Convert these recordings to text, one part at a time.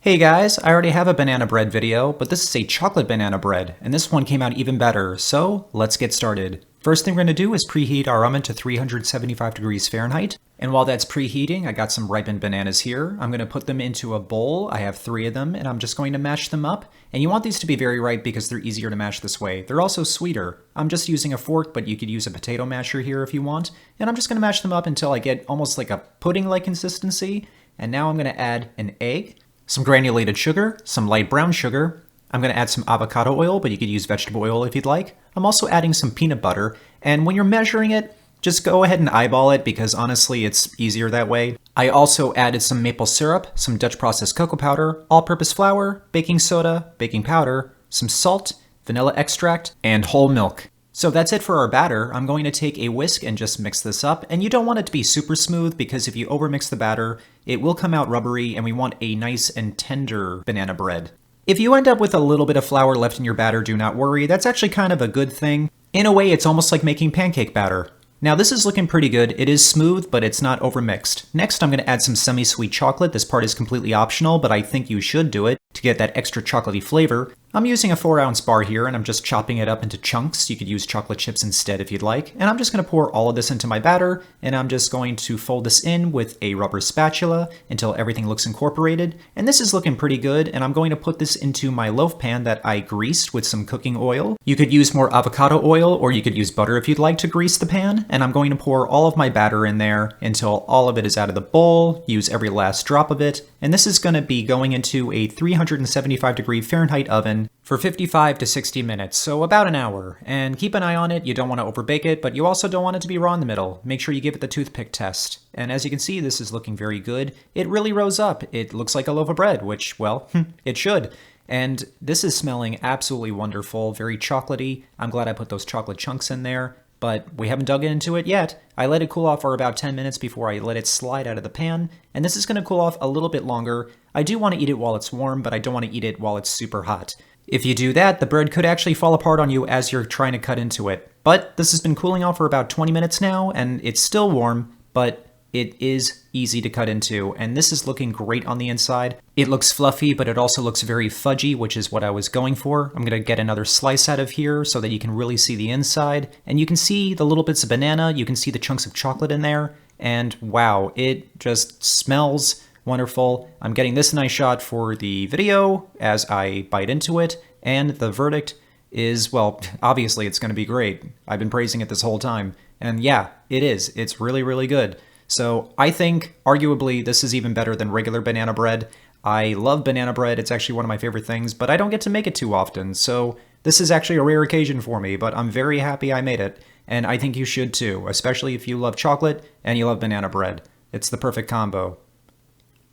Hey guys, I already have a banana bread video, but this is a chocolate banana bread, and this one came out even better, so let's get started. First thing we're going to do is preheat our oven to 375 degrees Fahrenheit, and while that's preheating, I got some ripened bananas here. I'm going to put them into a bowl. I have 3 of them, and I'm just going to mash them up. And you want these to be very ripe because they're easier to mash this way. They're also sweeter. I'm just using a fork, but you could use a potato masher here if you want. And I'm just going to mash them up until I get almost like a pudding-like consistency. And now I'm going to add an egg, some granulated sugar, some light brown sugar. I'm going to add some avocado oil, but you could use vegetable oil if you'd like. I'm also adding some peanut butter, and when you're measuring it, just go ahead and eyeball it because honestly it's easier that way. I also added some maple syrup, some Dutch processed cocoa powder, all-purpose flour, baking soda, baking powder, some salt, vanilla extract, and whole milk. So that's it for our batter. I'm going to take a whisk and just mix this up, and you don't want it to be super smooth because if you overmix the batter, it will come out rubbery and we want a nice and tender banana bread. If you end up with a little bit of flour left in your batter, do not worry. That's actually kind of a good thing. In a way, it's almost like making pancake batter. Now this is looking pretty good. It is smooth, but it's not overmixed. Next, I'm going to add some semi-sweet chocolate. This part is completely optional, but I think you should do it to get that extra chocolatey flavor. I'm using a 4-ounce bar here, and I'm just chopping it up into chunks. You could use chocolate chips instead if you'd like. And I'm just going to pour all of this into my batter, and I'm just going to fold this in with a rubber spatula until everything looks incorporated. And this is looking pretty good, and I'm going to put this into my loaf pan that I greased with some cooking oil. You could use more avocado oil, or you could use butter if you'd like to grease the pan. And I'm going to pour all of my batter in there until all of it is out of the bowl, use every last drop of it. And this is going to be going into a 375 degree Fahrenheit oven for 55 to 60 minutes, so about an hour. And keep an eye on it. You don't want to overbake it, but you also don't want it to be raw in the middle. Make sure you give it the toothpick test. And as you can see, this is looking very good. It really rose up. It looks like a loaf of bread, which, well, it should. And this is smelling absolutely wonderful, very chocolatey. I'm glad I put those chocolate chunks in there, but we haven't dug into it yet. I let it cool off for about 10 minutes before I let it slide out of the pan, and this is going to cool off a little bit longer. I do want to eat it while it's warm, but I don't want to eat it while it's super hot. If you do that, the bread could actually fall apart on you as you're trying to cut into it. But this has been cooling off for about 20 minutes now, and it's still warm, but it is easy to cut into, and this is looking great on the inside. It looks fluffy, but it also looks very fudgy, which is what I was going for. I'm going to get another slice out of here so that you can really see the inside, and you can see the little bits of banana, you can see the chunks of chocolate in there, and wow, it just smells wonderful. I'm getting this nice shot for the video as I bite into it, and the verdict is, well, obviously it's going to be great. I've been praising it this whole time, and yeah, it is. It's really, really good. So I think, arguably, this is even better than regular banana bread. I love banana bread. It's actually one of my favorite things, but I don't get to make it too often, so this is actually a rare occasion for me, but I'm very happy I made it, and I think you should too, especially if you love chocolate and you love banana bread. It's the perfect combo.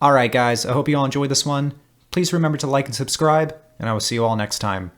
Alright guys, I hope you all enjoyed this one. Please remember to like and subscribe, and I will see you all next time.